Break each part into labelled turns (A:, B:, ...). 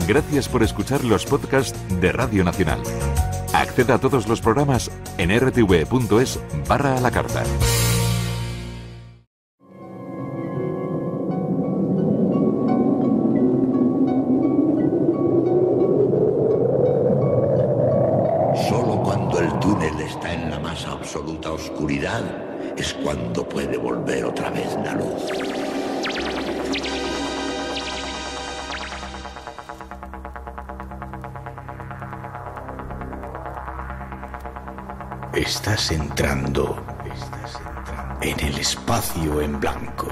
A: Gracias por escuchar los podcasts de Radio Nacional. Acceda a todos los programas en rtv.es/a la carta.
B: Solo cuando el túnel está en la más absoluta oscuridad es cuando puede volver otra vez la luz. Estás entrando en el espacio en blanco.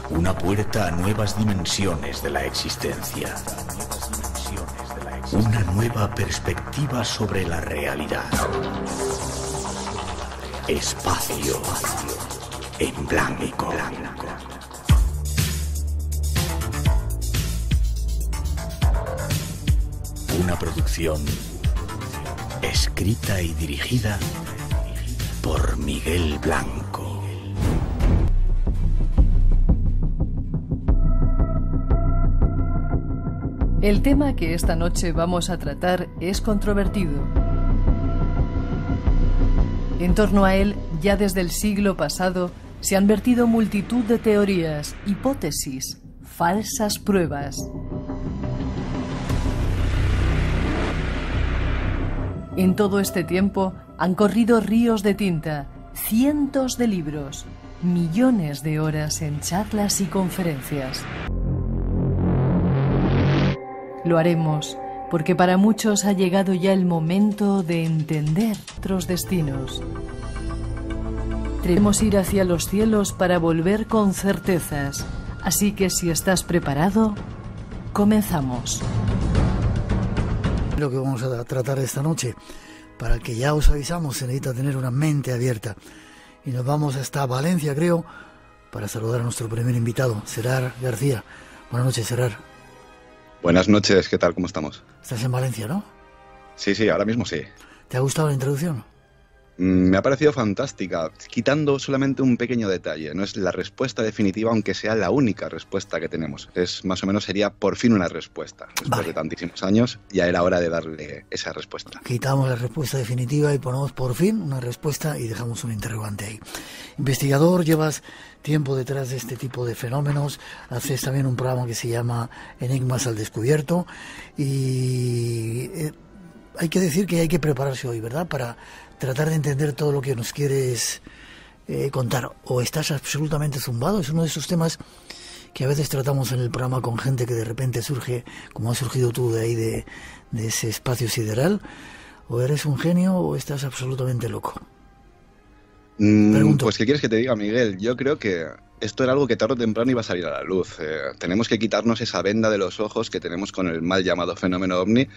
B: Una puerta a nuevas dimensiones de la existencia. Una nueva perspectiva sobre la realidad. Espacio en blanco. Una producción escrita y dirigida por Miguel Blanco.
C: El tema que esta noche vamos a tratar es controvertido. En torno a él, ya desde el siglo pasado, se han vertido multitud de teorías, hipótesis, falsas pruebas. En todo este tiempo han corrido ríos de tinta, cientos de libros, millones de horas en charlas y conferencias. Lo haremos porque para muchos ha llegado ya el momento de entender nuestros destinos. Debemos ir hacia los cielos para volver con certezas. Así que si estás preparado, comenzamos.
D: Lo que vamos a tratar esta noche, para el que ya os avisamos, se necesita tener una mente abierta. Y nos vamos hasta Valencia, creo, para saludar a nuestro primer invitado, Serrar García. Buenas noches, Serrar.
E: Buenas noches, ¿qué tal? ¿Cómo estamos?
D: Estás en Valencia, ¿no?
E: Sí, ahora mismo sí.
D: ¿Te ha gustado la introducción?
E: Me ha parecido fantástica, quitando solamente un pequeño detalle. No es la respuesta definitiva, aunque sea la única respuesta que tenemos. Más o menos sería por fin una respuesta. Después de tantísimos años, ya era hora de darle esa respuesta.
D: Quitamos la respuesta definitiva y ponemos por fin una respuesta y dejamos un interrogante ahí. Investigador, llevas tiempo detrás de este tipo de fenómenos. Haces también un programa que se llama Enigmas al Descubierto. Y hay que decir que hay que prepararse hoy, ¿verdad?, para tratar de entender todo lo que nos quieres contar. O estás absolutamente zumbado. Es uno de esos temas que a veces tratamos en el programa con gente que de repente surge, como has surgido tú de ahí, de ese espacio sideral. O eres un genio o estás absolutamente loco.
E: Pues, ¿qué quieres que te diga, Miguel? Yo creo que esto era algo que tarde o temprano iba a salir a la luz. Tenemos que quitarnos esa venda de los ojos que tenemos con el mal llamado fenómeno ovni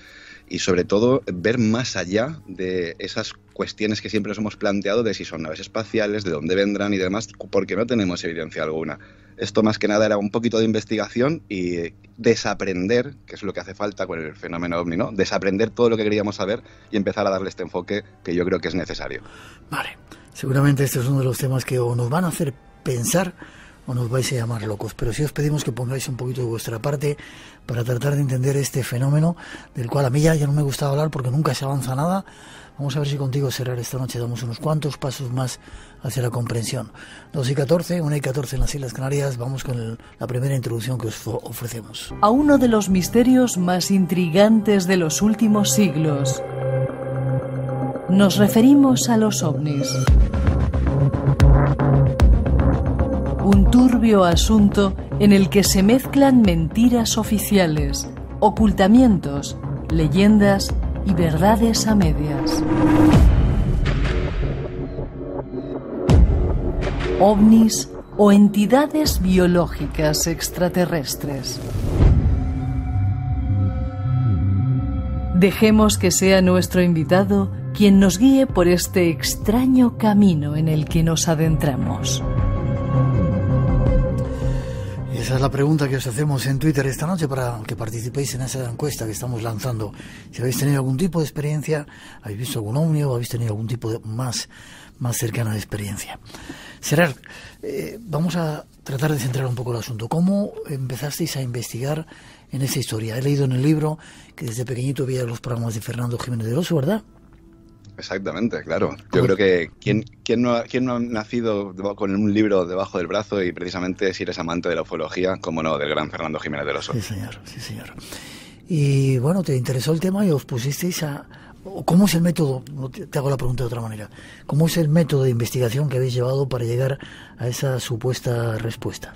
E: y, sobre todo, ver más allá de esas cuestiones que siempre nos hemos planteado de si son naves espaciales, de dónde vendrán y demás, porque no tenemos evidencia alguna. Esto, más que nada, era un poquito de investigación y desaprender, que es lo que hace falta con el fenómeno ovni, ¿no? Desaprender todo lo que queríamos saber y empezar a darle este enfoque que yo creo que es necesario.
D: Vale. Seguramente este es uno de los temas que o nos van a hacer pensar o nos vais a llamar locos, pero sí os pedimos que pongáis un poquito de vuestra parte para tratar de entender este fenómeno del cual a mí ya no me gustaba hablar porque nunca se avanza nada. Vamos a ver si contigo, Serrar, esta noche damos unos cuantos pasos más hacia la comprensión. 2:14, 1:14 en las Islas Canarias. Vamos con la primera introducción que os ofrecemos.
C: A uno de los misterios más intrigantes de los últimos siglos. Nos referimos a los ovnis. Un turbio asunto en el que se mezclan mentiras oficiales, ocultamientos, leyendas y verdades a medias. Ovnis o entidades biológicas extraterrestres. Dejemos que sea nuestro invitado quien nos guíe por este extraño camino en el que nos adentramos.
D: Esa es la pregunta que os hacemos en Twitter esta noche para que participéis en esa encuesta que estamos lanzando. Si habéis tenido algún tipo de experiencia, habéis visto algún ovni o habéis tenido algún tipo de más cercana de experiencia. Gerard, vamos a tratar de centrar un poco el asunto. ¿Cómo empezasteis a investigar en esta historia? He leído en el libro que desde pequeñito veía los programas de Fernando Jiménez del Oso, ¿verdad?
E: Exactamente, claro. Yo creo que ¿quién no ha nacido con un libro debajo del brazo? Y precisamente si eres amante de la ufología, como no, del gran Fernando Jiménez del Oso.
D: Sí, señor, sí, señor. Y bueno, te interesó el tema y os pusisteis a... ¿Cómo es el método? Te hago la pregunta de otra manera. ¿Cómo es el método de investigación que habéis llevado para llegar a esa supuesta respuesta?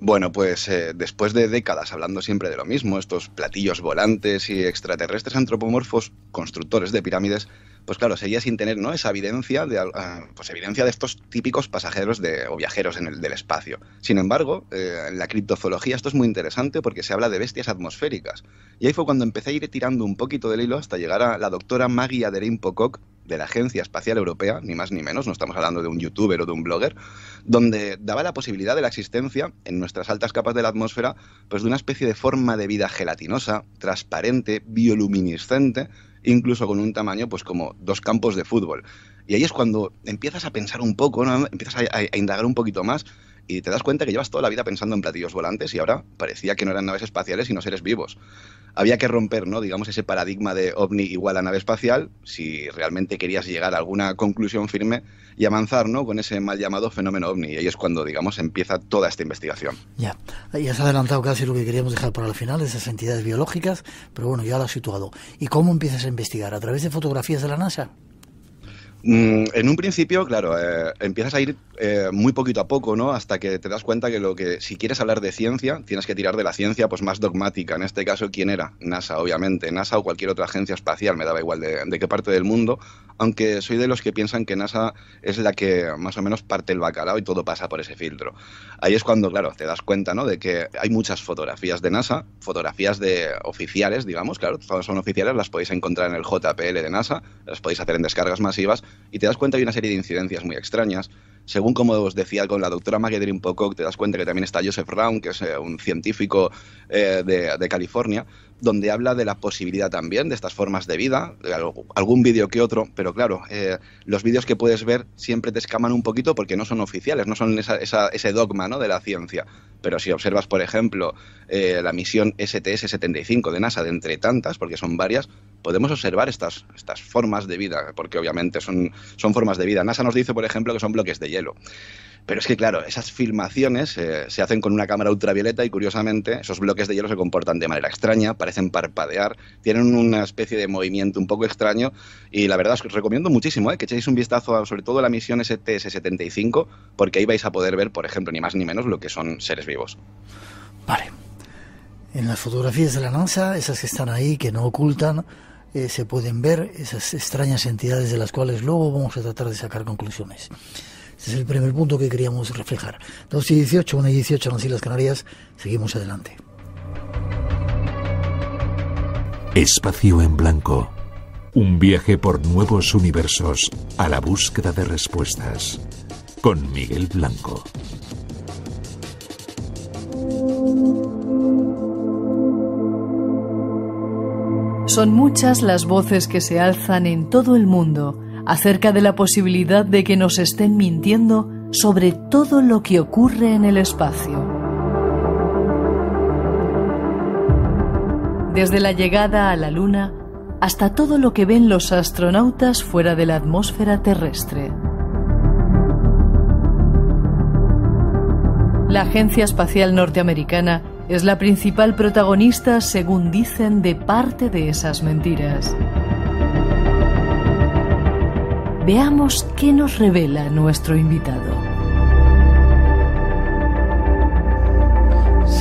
E: Bueno, pues después de décadas hablando siempre de lo mismo, estos platillos volantes y extraterrestres antropomorfos, constructores de pirámides, pues claro, seguía sin tener, ¿no?, esa evidencia de estos típicos pasajeros o viajeros del espacio. Sin embargo, en la criptozoología esto es muy interesante porque se habla de bestias atmosféricas. Y ahí fue cuando empecé a ir tirando un poquito del hilo hasta llegar a la doctora Maggie Aderin-Pocock, de la Agencia Espacial Europea, ni más ni menos, no estamos hablando de un youtuber o de un blogger, donde daba la posibilidad de la existencia en nuestras altas capas de la atmósfera pues de una especie de forma de vida gelatinosa, transparente, bioluminiscente, incluso con un tamaño pues como 2 campos de fútbol. Y ahí es cuando empiezas a pensar un poco, ¿no?, empiezas a indagar un poquito más y te das cuenta que llevas toda la vida pensando en platillos volantes y ahora parecía que no eran naves espaciales sino seres vivos. Había que romper, ¿no?, digamos, ese paradigma de ovni igual a nave espacial si realmente querías llegar a alguna conclusión firme y avanzar, ¿no?, con ese mal llamado fenómeno ovni. Y ahí es cuando, digamos, empieza toda esta investigación.
D: Ya has adelantado casi lo que queríamos dejar para el final, esas entidades biológicas, pero bueno, ya lo has situado. ¿Y cómo empiezas a investigar? ¿A través de fotografías de la NASA?
E: En un principio, claro, empiezas a ir muy poquito a poco, ¿no?, hasta que te das cuenta que si quieres hablar de ciencia, tienes que tirar de la ciencia pues más dogmática. En este caso, ¿quién era? NASA, obviamente. NASA o cualquier otra agencia espacial, me daba igual de qué parte del mundo, aunque soy de los que piensan que NASA es la que más o menos parte el bacalao y todo pasa por ese filtro. Ahí es cuando, claro, te das cuenta, ¿no?, de que hay muchas fotografías de NASA, fotografías de oficiales, digamos, claro, todas son oficiales, las podéis encontrar en el JPL de NASA, las podéis hacer en descargas masivas, y te das cuenta que hay una serie de incidencias muy extrañas. Según como os decía con la doctora Maggie Aderin-Pocock, te das cuenta que también está Joseph Round, que es un científico de California, donde habla de la posibilidad también de estas formas de vida, algún vídeo que otro, pero claro, los vídeos que puedes ver siempre te escaman un poquito porque no son oficiales, no son ese dogma, ¿no?, de la ciencia. Pero si observas, por ejemplo, la misión STS-75 de NASA, de entre tantas, porque son varias, podemos observar estas formas de vida, porque obviamente son formas de vida. NASA nos dice, por ejemplo, que son bloques de hielo. Pero es que, claro, esas filmaciones se hacen con una cámara ultravioleta y, curiosamente, esos bloques de hielo se comportan de manera extraña, parecen parpadear, tienen una especie de movimiento un poco extraño y la verdad os recomiendo muchísimo que echéis un vistazo sobre todo a la misión STS-75 porque ahí vais a poder ver, por ejemplo, ni más ni menos lo que son seres vivos.
D: Vale. En las fotografías de la NASA, esas que están ahí, que no ocultan, se pueden ver esas extrañas entidades de las cuales luego vamos a tratar de sacar conclusiones. Ese es el primer punto que queríamos reflejar. 2:18, 1:18 en las Islas Canarias. Seguimos adelante.
A: Espacio en blanco. Un viaje por nuevos universos a la búsqueda de respuestas. Con Miguel Blanco.
C: Son muchas las voces que se alzan en todo el mundo acerca de la posibilidad de que nos estén mintiendo sobre todo lo que ocurre en el espacio. Desde la llegada a la Luna hasta todo lo que ven los astronautas fuera de la atmósfera terrestre. La Agencia Espacial Norteamericana es la principal protagonista, según dicen, de parte de esas mentiras. Veamos qué nos revela nuestro invitado.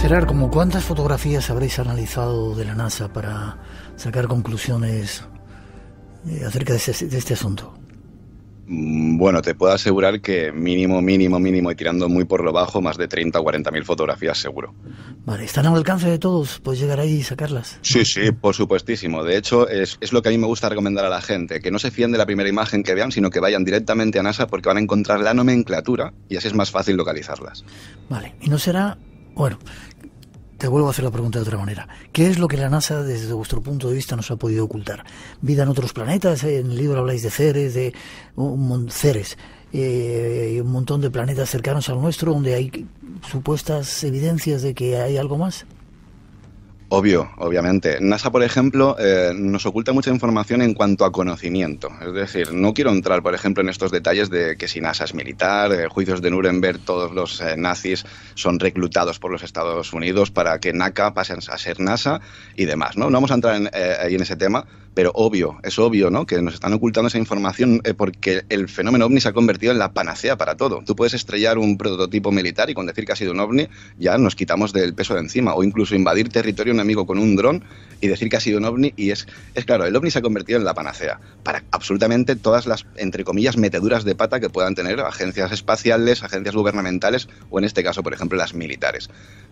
D: Gerard, ¿como cuántas fotografías habréis analizado de la NASA para sacar conclusiones acerca de este asunto?
E: Bueno, te puedo asegurar que mínimo y tirando muy por lo bajo, más de 30 o 40.000 fotografías seguro.
D: Vale, ¿están al alcance de todos? ¿Puedes llegar ahí y sacarlas?
E: Sí, por supuestísimo. De hecho, es lo que a mí me gusta recomendar a la gente, que no se fíen de la primera imagen que vean, sino que vayan directamente a NASA porque van a encontrar la nomenclatura y así es más fácil localizarlas.
D: Vale, ¿y no será Bueno, te vuelvo a hacer la pregunta de otra manera. ¿Qué es lo que la NASA, desde vuestro punto de vista, nos ha podido ocultar? ¿Vida en otros planetas? En el libro habláis de Ceres, y un montón de planetas cercanos al nuestro, donde hay supuestas evidencias de que hay algo más.
E: Obviamente. NASA, por ejemplo, nos oculta mucha información en cuanto a conocimiento. Es decir, no quiero entrar, por ejemplo, en estos detalles de que si NASA es militar, juicios de Nuremberg, todos los nazis son reclutados por los Estados Unidos para que NACA pasen a ser NASA y demás, ¿no? No vamos a entrar ahí en ese tema, pero es obvio, ¿no?, que nos están ocultando esa información porque el fenómeno ovni se ha convertido en la panacea para todo. Tú puedes estrellar un prototipo militar y con decir que ha sido un ovni ya nos quitamos del peso de encima, o incluso invadir territorio enemigo con un dron y decir que ha sido un ovni, y es claro, el ovni se ha convertido en la panacea para absolutamente todas las, entre comillas, meteduras de pata que puedan tener agencias espaciales, agencias gubernamentales o en este caso, por ejemplo, las militares.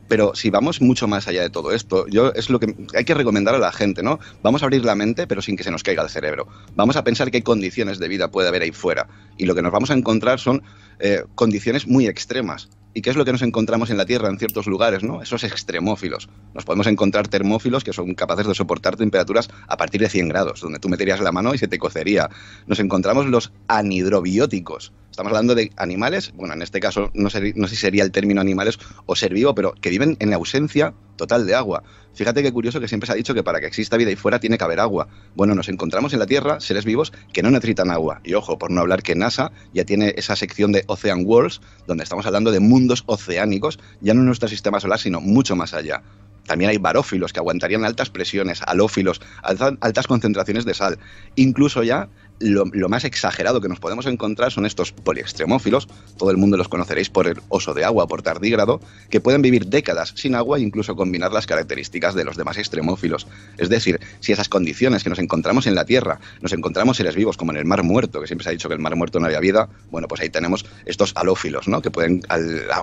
E: Pero si vamos mucho más allá de todo esto, es lo que hay que recomendar a la gente, ¿no? Vamos a abrir la mente, pero sin que se nos caiga el cerebro. Vamos a pensar qué condiciones de vida puede haber ahí fuera. Y lo que nos vamos a encontrar son condiciones muy extremas. ¿Y qué es lo que nos encontramos en la Tierra en ciertos lugares, ¿no? Esos extremófilos. Nos podemos encontrar termófilos que son capaces de soportar temperaturas a partir de 100 grados, donde tú meterías la mano y se te cocería. Nos encontramos los anhidrobióticos. Estamos hablando de animales, bueno, en este caso no sé si sería el término animales o ser vivo, pero que viven en la ausencia total de agua. Fíjate qué curioso que siempre se ha dicho que para que exista vida ahí fuera tiene que haber agua. Bueno, nos encontramos en la Tierra seres vivos que no necesitan agua. Y ojo, por no hablar que NASA ya tiene esa sección de Ocean Worlds, donde estamos hablando de mundos oceánicos, ya no en nuestro sistema solar, sino mucho más allá. También hay barófilos que aguantarían altas presiones, halófilos, altas concentraciones de sal. Incluso ya lo más exagerado que nos podemos encontrar son estos poliextremófilos, todo el mundo los conoceréis por el oso de agua, por tardígrado, que pueden vivir décadas sin agua e incluso combinar las características de los demás extremófilos. Es decir, si esas condiciones que nos encontramos en la Tierra, nos encontramos seres vivos como en el Mar Muerto, que siempre se ha dicho que en el Mar Muerto no había vida, bueno, pues ahí tenemos estos halófilos, ¿no?, que pueden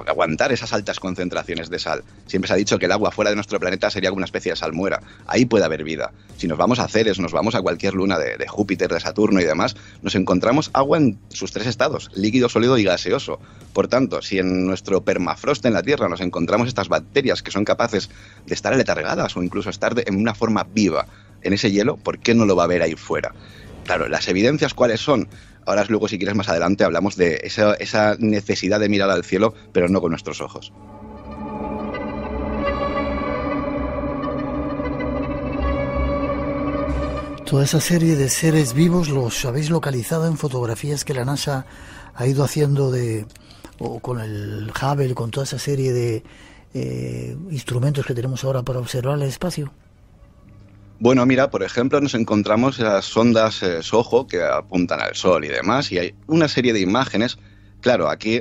E: aguantar esas altas concentraciones de sal. Siempre se ha dicho que el agua fuera de nuestro planeta sería como una especie de salmuera. Ahí puede haber vida. Si nos vamos a Ceres, nos vamos a cualquier luna de Júpiter, de Saturno y demás, nos encontramos agua en sus tres estados, líquido, sólido y gaseoso. Por tanto, si en nuestro permafrost en la Tierra nos encontramos estas bacterias que son capaces de estar aletargadas o incluso estar en una forma viva en ese hielo, ¿por qué no lo va a ver ahí fuera? Claro, las evidencias, ¿cuáles son? Ahora luego, si quieres, más adelante hablamos de esa necesidad de mirar al cielo, pero no con nuestros ojos.
D: Toda esa serie de seres vivos los habéis localizado en fotografías que la NASA ha ido haciendo o con el Hubble, con toda esa serie de instrumentos que tenemos ahora para observar el espacio.
E: Bueno, mira, por ejemplo, nos encontramos las sondas SOHO que apuntan al Sol y demás, y hay una serie de imágenes. Claro, aquí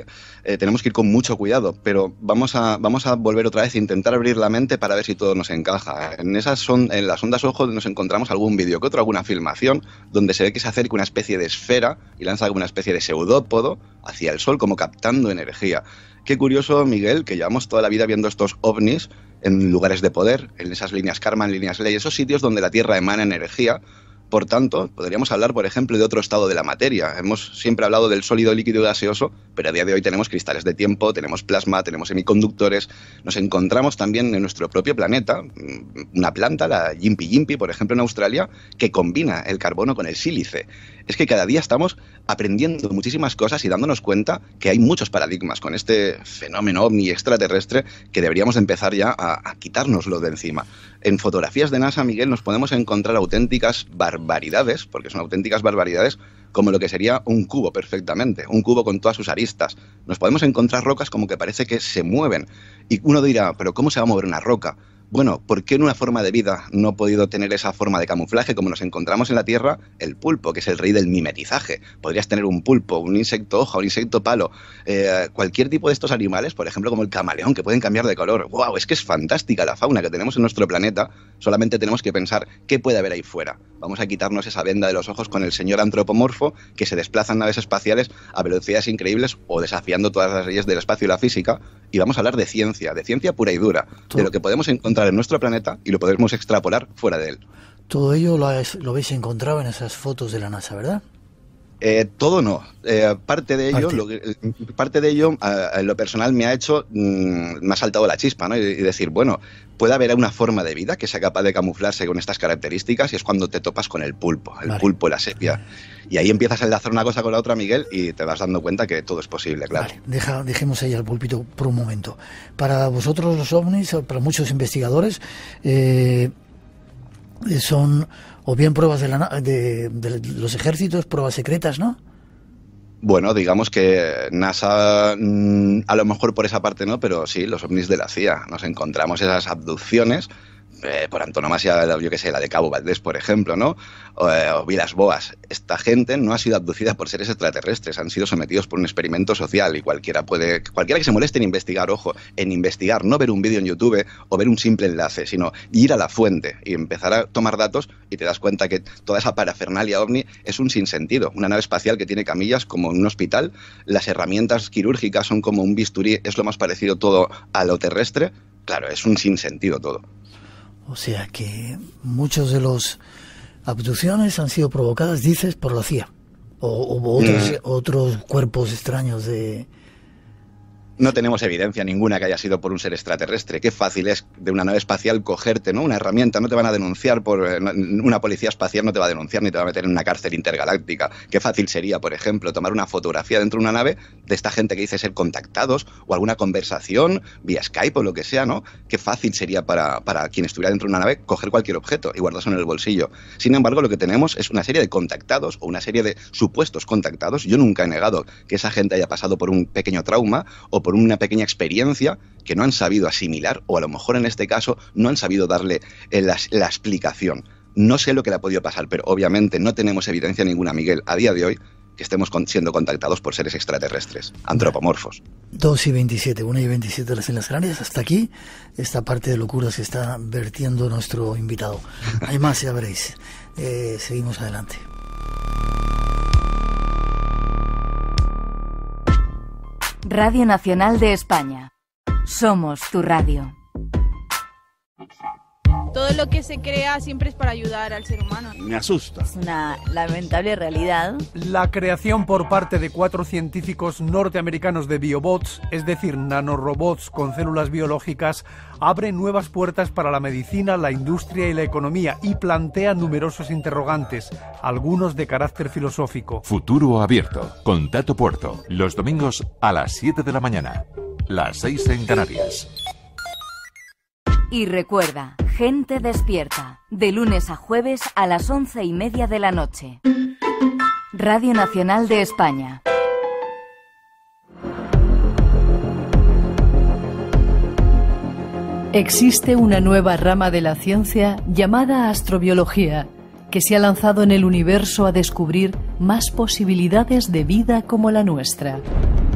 E: tenemos que ir con mucho cuidado, pero vamos a volver otra vez a intentar abrir la mente para ver si todo nos encaja. En las ondas SOHO nos encontramos algún vídeo que otro, alguna filmación, donde se ve que se acerca una especie de esfera y lanza alguna especie de pseudópodo hacia el Sol, como captando energía. Qué curioso, Miguel, que llevamos toda la vida viendo estos ovnis en lugares de poder, en esas líneas Kármán, líneas Ley, esos sitios donde la Tierra emana energía. Por tanto, podríamos hablar, por ejemplo, de otro estado de la materia. Hemos siempre hablado del sólido, líquido y gaseoso, pero a día de hoy tenemos cristales de tiempo, tenemos plasma, tenemos semiconductores. Nos encontramos también en nuestro propio planeta una planta, la Yimpi Yimpi, por ejemplo, en Australia, que combina el carbono con el sílice. Es que cada día estamos aprendiendo muchísimas cosas y dándonos cuenta que hay muchos paradigmas con este fenómeno ovni extraterrestre que deberíamos empezar ya a quitárnoslo de encima. En fotografías de NASA, Miguel, nos podemos encontrar auténticas barbaridades, porque son auténticas barbaridades, como lo que sería un cubo perfectamente, un cubo con todas sus aristas. Nos podemos encontrar rocas como que parece que se mueven. Y uno dirá, ¿pero cómo se va a mover una roca? Bueno, ¿por qué en una forma de vida no ha podido tener esa forma de camuflaje como nos encontramos en la Tierra? El pulpo, que es el rey del mimetizaje. Podrías tener un pulpo, un insecto hoja, un insecto palo, cualquier tipo de estos animales, por ejemplo, como el camaleón, que pueden cambiar de color. ¡Wow! Es que es fantástica la fauna que tenemos en nuestro planeta. Solamente tenemos que pensar qué puede haber ahí fuera. Vamos a quitarnos esa venda de los ojos con el señor antropomorfo que se desplaza en naves espaciales a velocidades increíbles o desafiando todas las leyes del espacio y la física. Y vamos a hablar de ciencia pura y dura, de lo que podemos encontrar en nuestro planeta y lo podemos extrapolar fuera de él.
D: Todo ello lo habéis encontrado en esas fotos de la NASA, ¿verdad?
E: Todo no. Parte de ello, en lo personal, me ha saltado la chispa, ¿no? Y decir, bueno, puede haber una forma de vida que sea capaz de camuflarse con estas características, y es cuando te topas con el pulpo, pulpo, la sepia. Y ahí empiezas a enlazar una cosa con la otra, Miguel, y te vas dando cuenta que todo es posible, claro.
D: Vale, dejemos ahí al pulpito por un momento. Para vosotros los ovnis, para muchos investigadores, son o bien pruebas de los ejércitos, pruebas secretas, ¿no?
E: Bueno, digamos que NASA, a lo mejor por esa parte no, pero sí, los ovnis de la CIA. Nos encontramos esas abducciones, por antonomasia, yo que sé, la de Cabo Valdés, por ejemplo, ¿no? O Vilas Boas. Esta gente no ha sido abducida por seres extraterrestres, han sido sometidos por un experimento social, y cualquiera que se moleste en investigar, ojo, en investigar, no ver un vídeo en YouTube o ver un simple enlace, sino ir a la fuente y empezar a tomar datos, y te das cuenta que toda esa parafernalia ovni es un sinsentido. Una nave espacial que tiene camillas como en un hospital, las herramientas quirúrgicas son como un bisturí, es lo más parecido todo a lo terrestre. Claro, es un sinsentido todo.
D: O sea que muchos de los abducciones han sido provocadas, dices, por la CIA o otros cuerpos extraños de...
E: No tenemos evidencia ninguna que haya sido por un ser extraterrestre. Qué fácil es de una nave espacial cogerte, ¿no? Una herramienta, no te van a denunciar una policía espacial no te va a denunciar ni te va a meter en una cárcel intergaláctica. Qué fácil sería, por ejemplo, tomar una fotografía dentro de una nave de esta gente que dice ser contactados, o alguna conversación vía Skype o lo que sea, ¿no? Qué fácil sería para quien estuviera dentro de una nave coger cualquier objeto y guardarse en el bolsillo. Sin embargo, lo que tenemos es una serie de contactados o una serie de supuestos contactados. Yo nunca he negado que esa gente haya pasado por un pequeño trauma o por una pequeña experiencia que no han sabido asimilar, o a lo mejor en este caso no han sabido darle la explicación. No sé lo que le ha podido pasar, pero obviamente no tenemos evidencia ninguna, Miguel, a día de hoy, que estemos siendo contactados por seres extraterrestres, antropomorfos.
D: 2:27, 1:27 de las Islas Canarias. Hasta aquí esta parte de locuras que está vertiendo nuestro invitado. Hay más, ya veréis. Seguimos adelante.
F: Radio Nacional de España. Somos tu radio.
G: Todo lo que se crea siempre es para ayudar al ser humano.
H: Me asusta.
I: Es una lamentable realidad.
J: La creación por parte de 4 científicos norteamericanos de biobots, es decir, nanorobots con células biológicas, abre nuevas puertas para la medicina, la industria y la economía, y plantea numerosos interrogantes, algunos de carácter filosófico.
A: Futuro Abierto, con Tato Puerto, los domingos a las 7 de la mañana, las 6 en Canarias.
F: Y recuerda, Gente Despierta, de lunes a jueves a las 11:30 de la noche. Radio Nacional de España.
C: Existe una nueva rama de la ciencia llamada astrobiología, que se ha lanzado en el universo a descubrir más posibilidades de vida como la nuestra.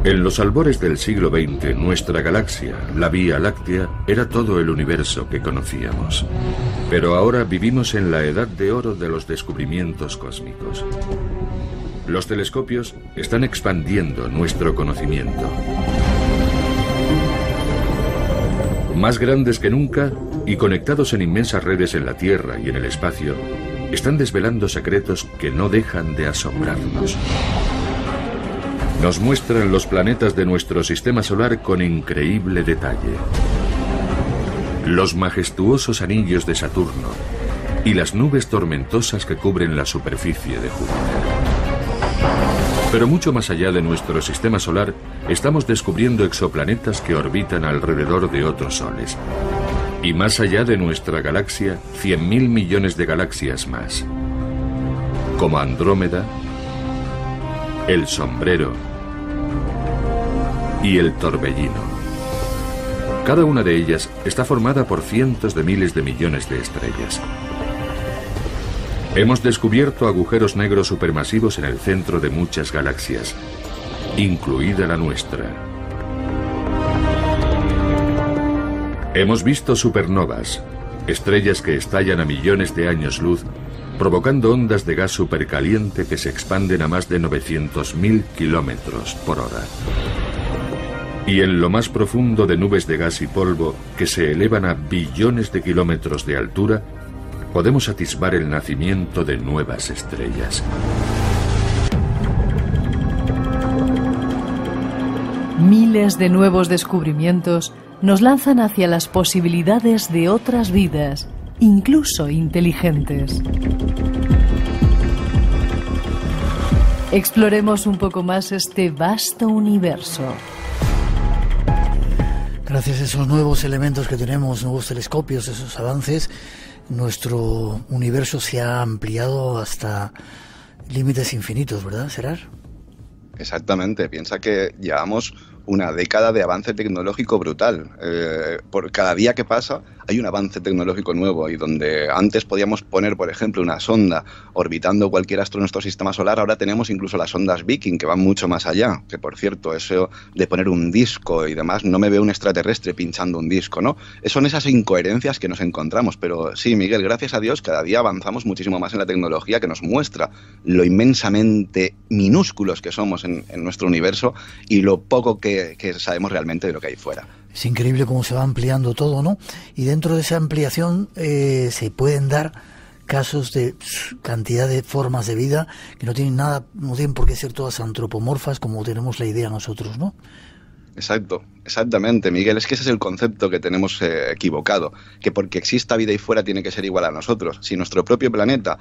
K: En los albores del siglo XX, nuestra galaxia, la Vía Láctea, era todo el universo que conocíamos. Pero ahora vivimos en la edad de oro de los descubrimientos cósmicos. Los telescopios están expandiendo nuestro conocimiento. Más grandes que nunca y conectados en inmensas redes en la Tierra y en el espacio, están desvelando secretos que no dejan de asombrarnos. Nos muestran los planetas de nuestro sistema solar con increíble detalle. Los majestuosos anillos de Saturno y las nubes tormentosas que cubren la superficie de Júpiter. Pero mucho más allá de nuestro sistema solar, estamos descubriendo exoplanetas que orbitan alrededor de otros soles. Y más allá de nuestra galaxia, 100.000 millones de galaxias más. Como Andrómeda, el Sombrero y el Torbellino. Cada una de ellas está formada por cientos de miles de millones de estrellas. Hemos descubierto agujeros negros supermasivos en el centro de muchas galaxias, incluida la nuestra. Hemos visto supernovas, estrellas que estallan a millones de años luz, provocando ondas de gas supercaliente que se expanden a más de 900.000 kilómetros por hora. Y en lo más profundo de nubes de gas y polvo, que se elevan a billones de kilómetros de altura, podemos atisbar el nacimiento de nuevas estrellas.
C: Miles de nuevos descubrimientos nos lanzan hacia las posibilidades de otras vidas, incluso inteligentes. Exploremos un poco más este vasto universo.
D: Gracias a esos nuevos elementos que tenemos, nuevos telescopios, esos avances, nuestro universo se ha ampliado hasta límites infinitos, ¿verdad, Gerard?
E: Exactamente, piensa que llevamos una década de avance tecnológico brutal. Por cada día que pasa hay un avance tecnológico nuevo, y donde antes podíamos poner, por ejemplo, una sonda orbitando cualquier astro en nuestro sistema solar, ahora tenemos incluso las sondas Viking, que van mucho más allá. Que, por cierto, eso de poner un disco y demás, no me veo un extraterrestre pinchando un disco, ¿no? Son esas incoherencias que nos encontramos. Pero sí, Miguel, gracias a Dios, cada día avanzamos muchísimo más en la tecnología, que nos muestra lo inmensamente minúsculos que somos en nuestro universo y lo poco que sabemos realmente de lo que hay fuera.
D: Es increíble cómo se va ampliando todo, ¿no? Y dentro de esa ampliación se pueden dar casos de cantidad de formas de vida que no tienen por qué ser todas antropomorfas como tenemos la idea nosotros, ¿no?
E: Exacto, exactamente, Miguel. Es que ese es el concepto que tenemos equivocado, que porque exista vida ahí fuera tiene que ser igual a nosotros. Si nuestro propio planeta,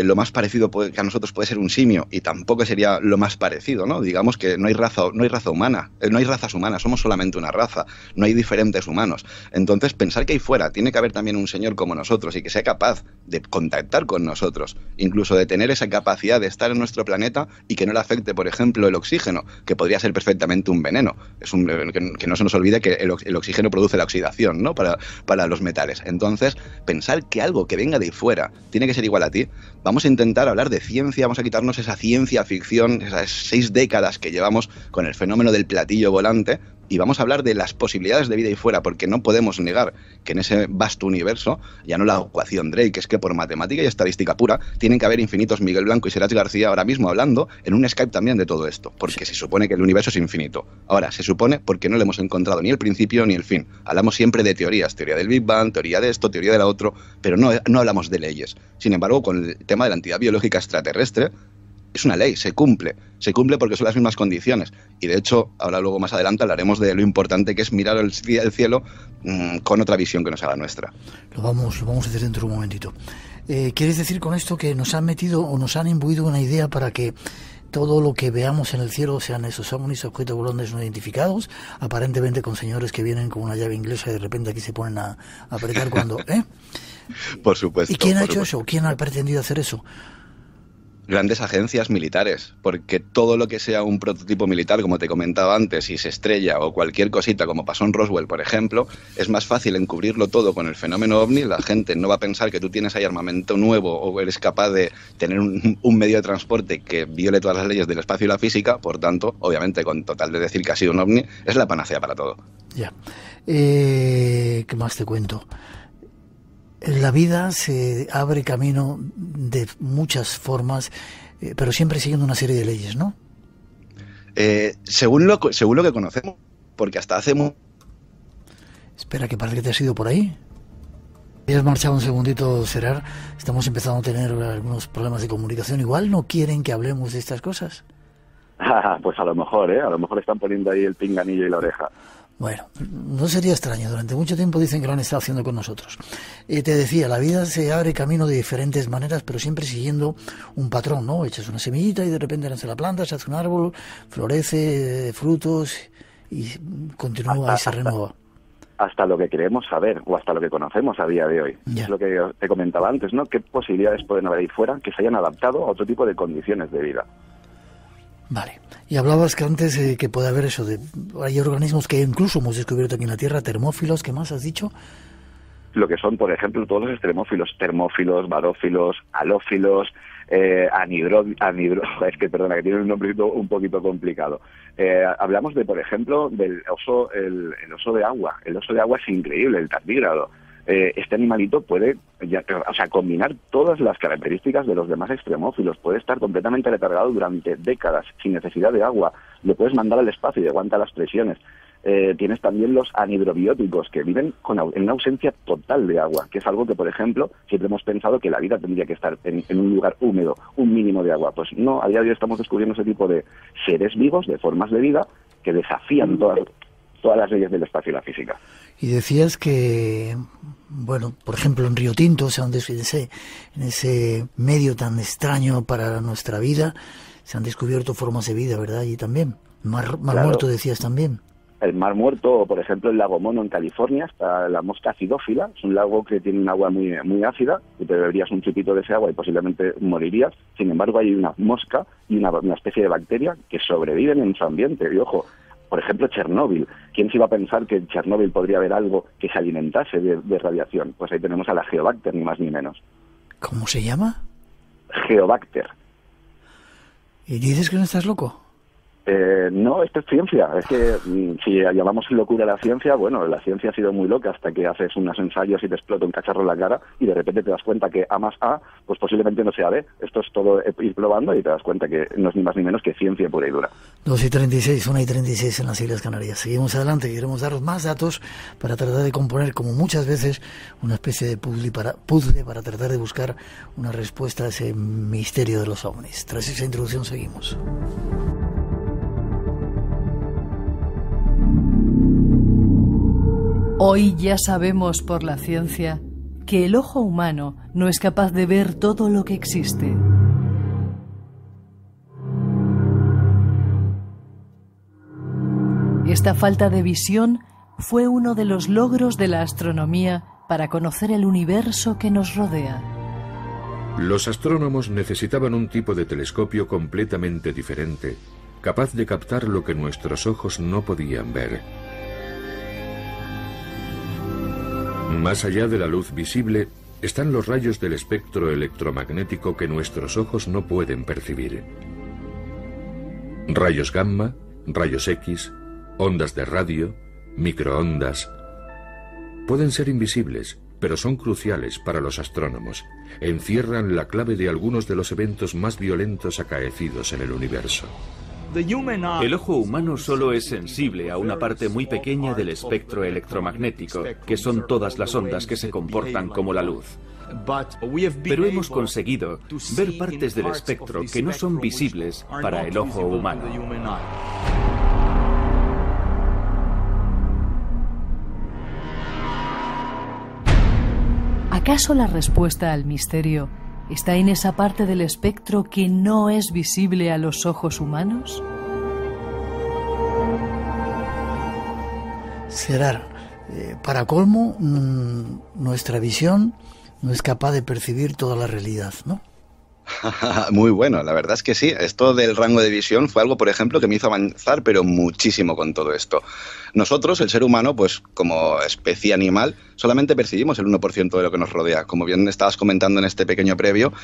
E: lo más parecido que a nosotros puede ser un simio, y tampoco sería lo más parecido, ¿no? Digamos que no hay raza humana, no hay razas humanas, somos solamente una raza, no hay diferentes humanos. Entonces, pensar que ahí fuera tiene que haber también un señor como nosotros y que sea capaz de contactar con nosotros, incluso de tener esa capacidad de estar en nuestro planeta y que no le afecte, por ejemplo, el oxígeno, que podría ser perfectamente un veneno. Que no se nos olvide que el oxígeno produce la oxidación, ¿no? Para los metales. Entonces, pensar que algo que venga de ahí fuera tiene que ser igual a ti. Vamos a intentar hablar de ciencia, vamos a quitarnos esa ciencia ficción, esas 6 décadas que llevamos con el fenómeno del platillo volante, y vamos a hablar de las posibilidades de vida ahí fuera, porque no podemos negar que en ese vasto universo, ya no la ecuación Drake, es que por matemática y estadística pura, tienen que haber infinitos Miguel Blanco y Serach García ahora mismo hablando en un Skype también de todo esto, porque se supone que el universo es infinito. Ahora, se supone porque no le hemos encontrado ni el principio ni el fin. Hablamos siempre de teorías, teoría del Big Bang, teoría de esto, teoría de la otro, pero no hablamos de leyes. Sin embargo, con el tema de la entidad biológica extraterrestre, es una ley, se cumple porque son las mismas condiciones. Y de hecho, ahora luego más adelante hablaremos de lo importante que es mirar el cielo con otra visión que no sea la nuestra.
D: Lo vamos a hacer dentro de un momentito. ¿Quieres decir con esto que nos han metido o nos han imbuido una idea para que todo lo que veamos en el cielo sean esos ovnis, objetos volantes no identificados, aparentemente con señores que vienen con una llave inglesa y de repente aquí se ponen a apretar cuando...
E: Por supuesto.
D: ¿Y quién ha hecho eso? ¿Quién ha pretendido hacer eso?
E: Grandes agencias militares, porque todo lo que sea un prototipo militar, como te comentaba antes, y se estrella o cualquier cosita, como pasó en Roswell, por ejemplo, es más fácil encubrirlo todo con el fenómeno OVNI. La gente no va a pensar que tú tienes ahí armamento nuevo o eres capaz de tener un medio de transporte que viole todas las leyes del espacio y la física. Por tanto, obviamente, con total de decir que ha sido un OVNI, es la panacea para todo.
D: Ya. ¿Qué más te cuento? La vida se abre camino de muchas formas, pero siempre siguiendo una serie de leyes, ¿no?
E: Según lo que conocemos, porque hasta hace...
D: Espera, que parece que te has ido por ahí. ¿Has marchado un segundito, Gerard? Estamos empezando a tener algunos problemas de comunicación. Igual no quieren que hablemos de estas cosas.
H: Pues a lo mejor están poniendo ahí el pinganillo y la oreja.
D: Bueno, no sería extraño. Durante mucho tiempo dicen que lo han estado haciendo con nosotros. Te decía, la vida se abre camino de diferentes maneras, pero siempre siguiendo un patrón, ¿no? Echas una semillita y de repente nace la planta, se hace un árbol, florece, frutos y continúa y se renueva.
H: Hasta lo que queremos saber o hasta lo que conocemos a día de hoy.
D: Ya.
H: Es lo que te comentaba antes, ¿no? ¿Qué posibilidades pueden haber ahí fuera que se hayan adaptado a otro tipo de condiciones de vida?
D: Vale. Y hablabas que antes que puede haber eso de... Hay organismos que incluso hemos descubierto aquí en la Tierra, termófilos, ¿qué más has dicho?
H: Lo que son, por ejemplo, todos los extremófilos, termófilos, barófilos, halófilos, es que perdona, que tiene un nombre un poquito complicado. Hablamos de, por ejemplo, del oso, el oso de agua. El oso de agua es increíble, el tardígrado. Este animalito puede combinar todas las características de los demás extremófilos. Puede estar completamente recargado durante décadas sin necesidad de agua. Lo puedes mandar al espacio y aguanta las presiones. Tienes también los anhidrobióticos, que viven en una ausencia total de agua, que es algo que, por ejemplo, siempre hemos pensado que la vida tendría que estar en un lugar húmedo, un mínimo de agua. Pues no, a día de hoy estamos descubriendo ese tipo de seres vivos, de formas de vida, que desafían todas las leyes del espacio y la física.
D: Y decías que, bueno, por ejemplo en Río Tinto, o sea, en ese medio tan extraño para nuestra vida, se han descubierto formas de vida, ¿verdad? Allí también. Mar Muerto decías también.
H: El Mar Muerto, o por ejemplo el lago Mono en California, está la mosca acidófila, es un lago que tiene un agua muy, muy ácida, y te beberías un chupito de ese agua y posiblemente morirías. Sin embargo, hay una mosca y una especie de bacteria que sobreviven en su ambiente. Y ojo, por ejemplo, Chernóbil. ¿Quién se iba a pensar que en Chernóbil podría haber algo que se alimentase de radiación? Pues ahí tenemos a la Geobacter, ni más ni menos.
D: ¿Cómo se llama?
H: Geobacter.
D: ¿Y dices que no estás loco?
H: No, esto es ciencia. Es que si llamamos locura a la ciencia, bueno, la ciencia ha sido muy loca hasta que haces unos ensayos y te explota un cacharro en la cara y de repente te das cuenta que A más A, pues posiblemente no sea B. Esto es todo ir probando y te das cuenta que no es ni más ni menos que ciencia pura y dura.
D: 2:36, 1:36 en las Islas Canarias. Seguimos adelante, queremos daros más datos para tratar de componer, como muchas veces, una especie de puzzle para tratar de buscar una respuesta a ese misterio de los ovnis. Tras esa introducción seguimos.
C: Hoy ya sabemos por la ciencia que el ojo humano no es capaz de ver todo lo que existe. Esta falta de visión fue uno de los logros de la astronomía para conocer el universo que nos rodea.
K: Los astrónomos necesitaban un tipo de telescopio completamente diferente, capaz de captar lo que nuestros ojos no podían ver. Más allá de la luz visible están los rayos del espectro electromagnético que nuestros ojos no pueden percibir. Rayos gamma, rayos X, ondas de radio, microondas. Pueden ser invisibles, pero son cruciales para los astrónomos. Encierran la clave de algunos de los eventos más violentos acaecidos en el universo.
L: El ojo humano solo es sensible a una parte muy pequeña del espectro electromagnético, que son todas las ondas que se comportan como la luz. Pero hemos conseguido ver partes del espectro que no son visibles para el ojo humano.
C: ¿Acaso la respuesta al misterio está en esa parte del espectro que no es visible a los ojos humanos?
D: Gerard, para colmo, nuestra visión no es capaz de percibir toda la realidad, ¿no?
E: Muy bueno, la verdad es que sí. Esto del rango de visión fue algo, por ejemplo, que me hizo avanzar, pero muchísimo con todo esto. Nosotros, el ser humano, pues como especie animal, solamente percibimos el 1% de lo que nos rodea. Como bien estabas comentando en este pequeño previo,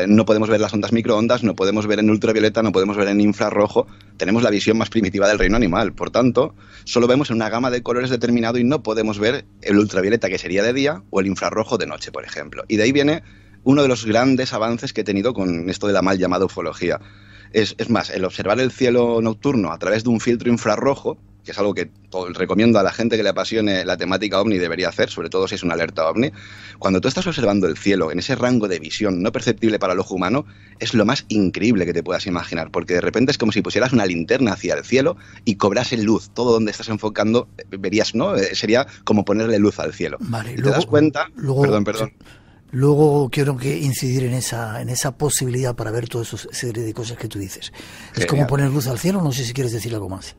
E: no podemos ver las ondas microondas, no podemos ver en ultravioleta, no podemos ver en infrarrojo. Tenemos la visión más primitiva del reino animal. Por tanto, solo vemos en una gama de colores determinado y no podemos ver el ultravioleta, que sería de día, o el infrarrojo de noche, por ejemplo. Y de ahí viene uno de los grandes avances que he tenido con esto de la mal llamada ufología. Es más, el observar el cielo nocturno a través de un filtro infrarrojo, que es algo que recomiendo a la gente que le apasione la temática ovni debería hacer, sobre todo si es una alerta ovni. Cuando tú estás observando el cielo en ese rango de visión no perceptible para el ojo humano, es lo más increíble que te puedas imaginar, porque de repente es como si pusieras una linterna hacia el cielo y cobrase luz. Todo donde estás enfocando, verías, ¿no? Sería como ponerle luz al cielo.
D: Vale,
E: y luego, te das cuenta... Perdón.
D: Luego quiero incidir en esa posibilidad para ver toda esa serie de cosas que tú dices. Es como poner luz al cielo, no sé si quieres decir algo más.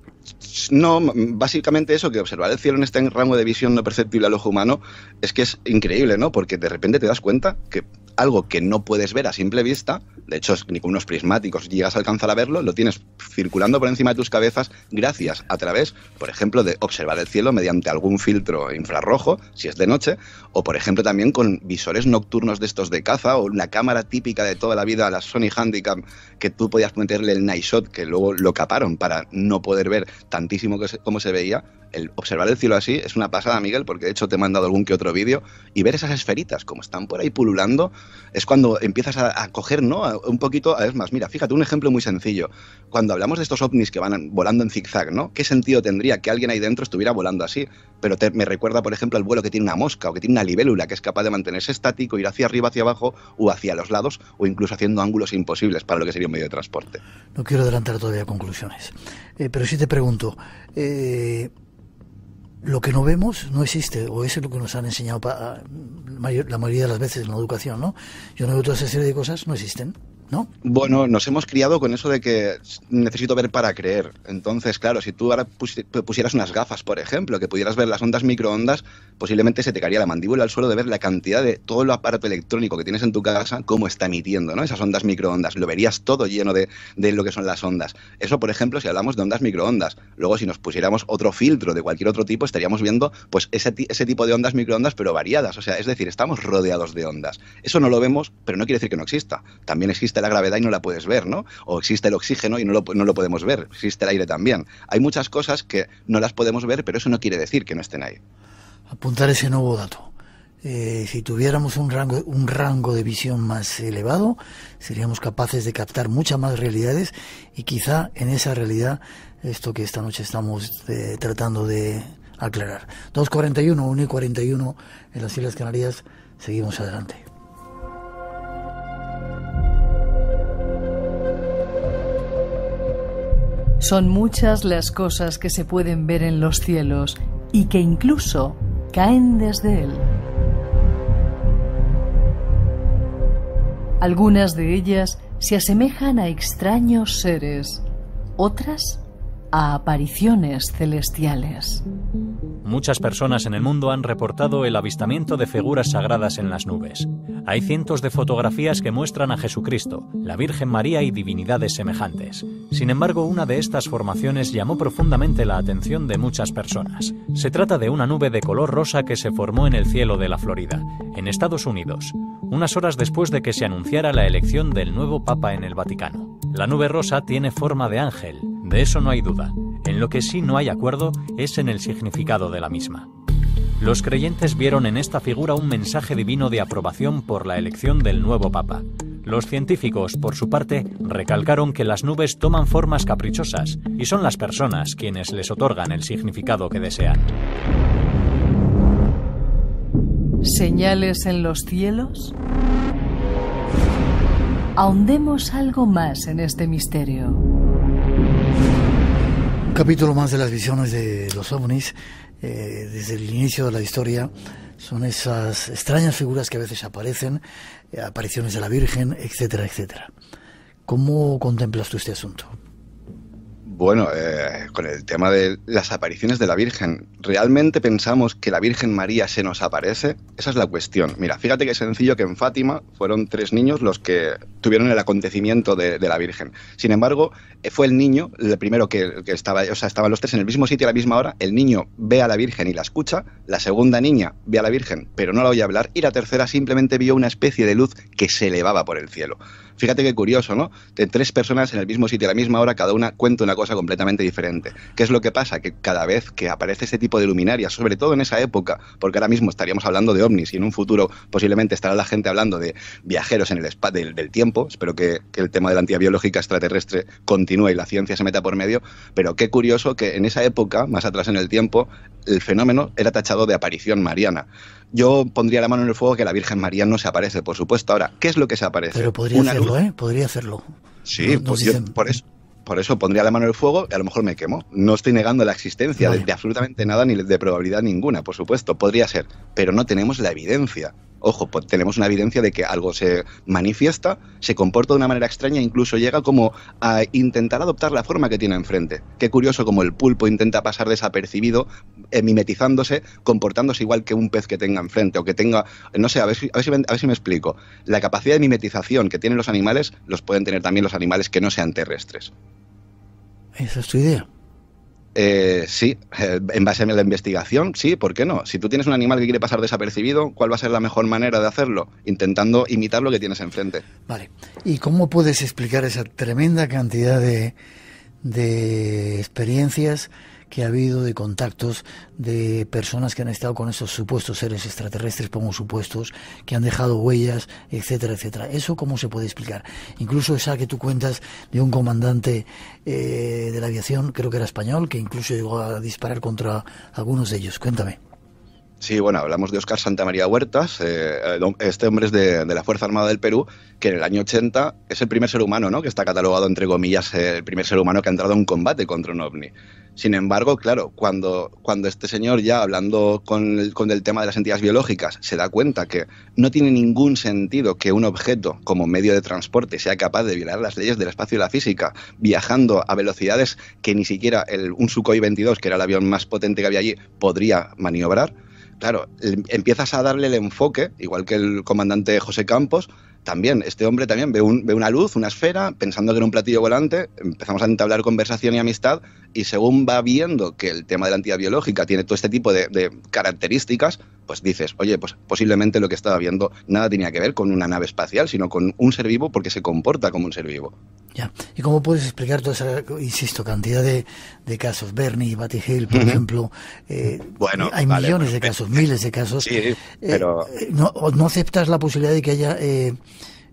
E: No, básicamente eso, que observar el cielo en este rango de visión no perceptible al ojo humano es que es increíble, ¿no? Porque de repente te das cuenta que algo que no puedes ver a simple vista, de hecho ni con unos prismáticos llegas a alcanzar a verlo, lo tienes circulando por encima de tus cabezas gracias a través, por ejemplo, de observar el cielo mediante algún filtro infrarrojo, si es de noche, o por ejemplo también con visores nocturnos de estos de caza, o una cámara típica de toda la vida, la Sony Handycam, que tú podías meterle el night shot, que luego lo caparon para no poder ver tantísimo como se veía. El observar el cielo así es una pasada, Miguel, porque de hecho te he mandado algún que otro vídeo, y ver esas esferitas como están por ahí pululando es cuando empiezas a coger, ¿no?, un poquito, es más, mira, fíjate, un ejemplo muy sencillo. Cuando hablamos de estos ovnis que van volando en zigzag, ¿no? ¿Qué sentido tendría que alguien ahí dentro estuviera volando así? Pero me recuerda, por ejemplo, al vuelo que tiene una mosca o que tiene una libélula, que es capaz de mantenerse estático, ir hacia arriba, hacia abajo o hacia los lados, o incluso haciendo ángulos imposibles para lo que sería un medio de transporte.
D: No quiero adelantar todavía conclusiones, pero sí te pregunto, lo que no vemos no existe, o eso es lo que nos han enseñado la mayoría de las veces en la educación, ¿no? Yo no veo toda esa serie de cosas, no existen, ¿no?
E: Bueno, nos hemos criado con eso de que necesito ver para creer. Entonces, claro, si tú ahora pusieras unas gafas, por ejemplo, que pudieras ver las ondas microondas, posiblemente se te caería la mandíbula al suelo de ver la cantidad de todo el aparato electrónico que tienes en tu casa, cómo está emitiendo, ¿no? Esas ondas microondas. Lo verías todo lleno de lo que son las ondas. Eso, por ejemplo, si hablamos de ondas microondas. Luego, si nos pusiéramos otro filtro de cualquier otro tipo, estaríamos viendo pues ese tipo de ondas microondas, pero variadas. O sea, es decir, estamos rodeados de ondas. Eso no lo vemos, pero no quiere decir que no exista. También existe la gravedad y no la puedes ver, ¿no? O existe el oxígeno y no lo podemos ver. Existe el aire también. Hay muchas cosas que no las podemos ver, pero eso no quiere decir que no estén ahí.
D: Apuntar ese nuevo dato. Si tuviéramos un rango de visión más elevado, seríamos capaces de captar muchas más realidades y quizá en esa realidad, esto que esta noche estamos tratando de aclarar. 2:41, 1:41 en las Islas Canarias. Seguimos adelante.
C: Son muchas las cosas que se pueden ver en los cielos y que incluso caen desde él. Algunas de ellas se asemejan a extraños seres, otras a apariciones celestiales.
M: Muchas personas en el mundo han reportado el avistamiento de figuras sagradas en las nubes. Hay cientos de fotografías que muestran a Jesucristo, la Virgen María y divinidades semejantes. Sin embargo, una de estas formaciones llamó profundamente la atención de muchas personas. Se trata de una nube de color rosa que se formó en el cielo de la Florida, en Estados Unidos, unas horas después de que se anunciara la elección del nuevo Papa en el Vaticano. La nube rosa tiene forma de ángel, de eso no hay duda. En lo que sí no hay acuerdo es en el significado de la misma. Los creyentes vieron en esta figura un mensaje divino de aprobación por la elección del nuevo Papa. Los científicos, por su parte, recalcaron que las nubes toman formas caprichosas y son las personas quienes les otorgan el significado que desean.
C: ¿Señales en los cielos? Ahondemos algo más en este misterio.
D: Un capítulo más de las visiones de los ovnis. Desde el inicio de la historia son esas extrañas figuras que a veces aparecen, apariciones de la Virgen, etcétera, etcétera. ¿Cómo contemplas tú este asunto?
E: Bueno, con el tema de las apariciones de la Virgen, ¿realmente pensamos que la Virgen María se nos aparece? Esa es la cuestión. Mira, fíjate qué sencillo que en Fátima fueron 3 niños los que tuvieron el acontecimiento de la Virgen. Sin embargo, fue el niño, el primero que estaba, o sea, estaban los 3 en el mismo sitio a la misma hora, el niño ve a la Virgen y la escucha, la segunda niña ve a la Virgen pero no la oye hablar y la tercera simplemente vio una especie de luz que se elevaba por el cielo. Fíjate qué curioso, ¿no? De 3 personas en el mismo sitio a la misma hora, cada una cuenta una cosa completamente diferente. ¿Qué es lo que pasa? Que cada vez que aparece este tipo de luminarias, sobre todo en esa época, porque ahora mismo estaríamos hablando de ovnis y en un futuro posiblemente estará la gente hablando de viajeros en el espacio del tiempo, espero que el tema de la entidad biológica extraterrestre continúe y la ciencia se meta por medio, pero qué curioso que en esa época, más atrás en el tiempo, el fenómeno era tachado de aparición mariana. Yo pondría la mano en el fuego que la Virgen María no se aparece, por supuesto. Ahora, ¿qué es lo que se aparece?
D: Pero podría hacerlo, ¿eh? Podría hacerlo.
E: Sí, pues yo, por eso pondría la mano en el fuego y a lo mejor me quemo. No estoy negando la existencia de absolutamente nada ni de probabilidad ninguna, por supuesto. Podría ser, pero no tenemos la evidencia. Ojo, pues tenemos una evidencia de que algo se manifiesta, se comporta de una manera extraña e incluso llega como a intentar adoptar la forma que tiene enfrente. Qué curioso como el pulpo intenta pasar desapercibido, mimetizándose, comportándose igual que un pez que tenga enfrente o que tenga, no sé, a ver si me explico. La capacidad de mimetización que tienen los animales los pueden tener también los animales que no sean terrestres.
D: ¿Esa es tu idea?
E: Sí, en base a la investigación, sí, ¿por qué no? Si tú tienes un animal que quiere pasar desapercibido, ¿cuál va a ser la mejor manera de hacerlo? Intentando imitar lo que tienes enfrente.
D: Vale. ¿Y cómo puedes explicar esa tremenda cantidad de experiencias que ha habido de contactos de personas que han estado con esos supuestos seres extraterrestres, pongo supuestos, que han dejado huellas, etcétera, etcétera. ¿Eso cómo se puede explicar? Incluso esa que tú cuentas de un comandante de la aviación, creo que era español, que incluso llegó a disparar contra algunos de ellos. Cuéntame.
E: Sí, bueno, hablamos de Óscar Santamaría Huertas. Este hombre es de la Fuerza Armada del Perú, que en el año 80 es el primer ser humano, ¿no?, que está catalogado, entre comillas, el primer ser humano que ha entrado en combate contra un ovni. Sin embargo, claro, cuando este señor, ya hablando con el tema de las entidades biológicas, se da cuenta que no tiene ningún sentido que un objeto como medio de transporte sea capaz de violar las leyes del espacio y la física, viajando a velocidades que ni siquiera un Sukhoi 22, que era el avión más potente que había allí, podría maniobrar. Claro, empiezas a darle el enfoque, igual que el comandante José Campos. También, este hombre también ve una luz, una esfera, pensando que era un platillo volante. Empezamos a entablar conversación y amistad, y según va viendo que el tema de la entidad biológica tiene todo este tipo de características, pues dices, oye, pues posiblemente lo que estaba viendo nada tenía que ver con una nave espacial, sino con un ser vivo, porque se comporta como un ser vivo.
D: Ya. ¿Y cómo puedes explicar toda esa, insisto, cantidad de casos? Bernie, Batty Hill, por ejemplo.
E: Bueno,
D: hay millones de casos, miles de casos.
E: Sí, pero
D: ¿no aceptas la posibilidad de que haya